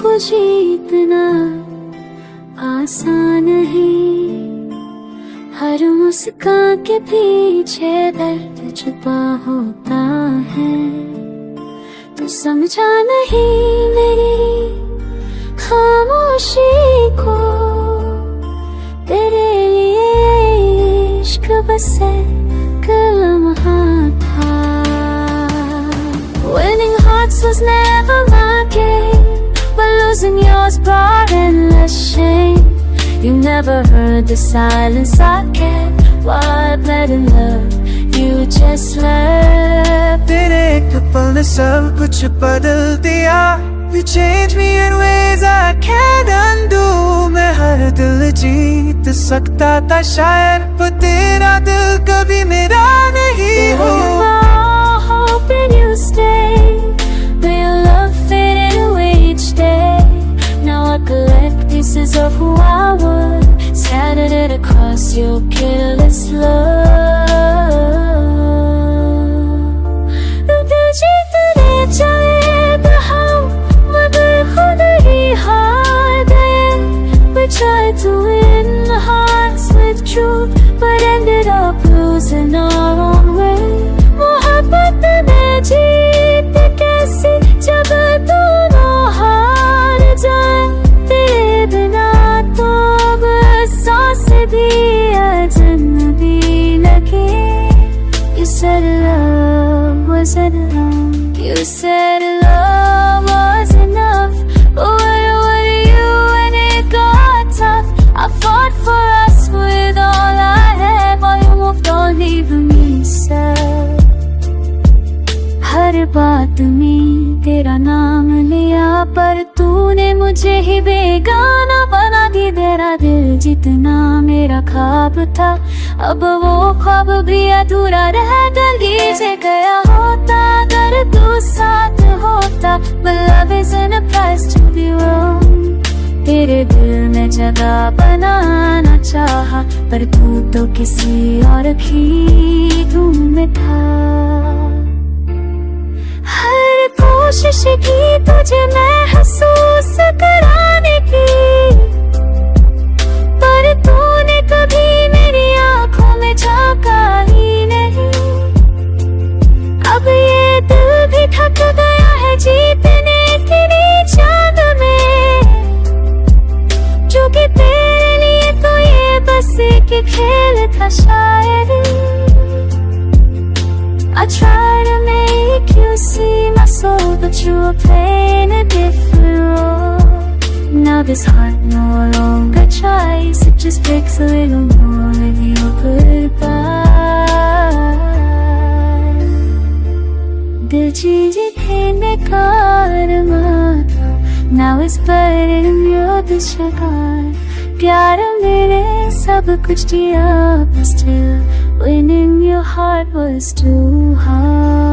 को जीतना आसान है। हर मुस्कान के पीछे दर्द छुपा होता है। तू समझा नहीं मेरी खामोशी को, तेरे लिए इश्क बस एक लम्हा था। Winning hearts was never my game, but losing yours brought endless shame. You never heard the silence I kept, while I bled in love, you just left. तेरे एक पल ने सब कुछ बदल दिया। You changed me in ways I can't undo. मैं हर दिल जीत सकता था शायद, पर तेरा दिल कभी मेरा नहीं हुआ। Hoping you stay, but your love faded away each day. Now I collect pieces of who I was, scattered it across your careless love. दिल जीतने चले तो हम मगर खुद ही हार गए। We tried to win hearts with truth, but ended up losing our own way. मोहब्बत में जीत कैसी जब दोनों हार जाए। तेरे बिना तो बस सांस भी अजनबी लगे। You said love was enough. You said love was enough. But where were you when it got tough? I fought for us with all I had, while you moved on leaving me sad. हर बात में तेरा नाम लिया, पर तूने मुझे ही बेगाना बना दी। तेरा दिल जितना मेरा ख्वाब था, अब वो ख्वाब भी अधूरा रह गली से गया होता। अगर तू साथ होता, but love isn't a price to be wrong. तेरे दिल में जगह बनाना चाहा, पर तू तो किसी और की धूम में था। हर कोशिश की तुझे महसूस कराने की, पर तूने कभी मेरी आंखों में झांका ही नहीं। अब ये दिल भी थक गया है जीतने तेरी चांद में, जो कि तेरे लिए तो ये बस एक खेल था शायद। I try to make you see my soul, but you were playing a different role. Now this heart no longer tries, it just breaks a little more with your goodbye. दिल जीतने का अरमान था, now it's buried in your disregard. प्यार मेरे सब कुछ दिया, but still winning your heart was too hard.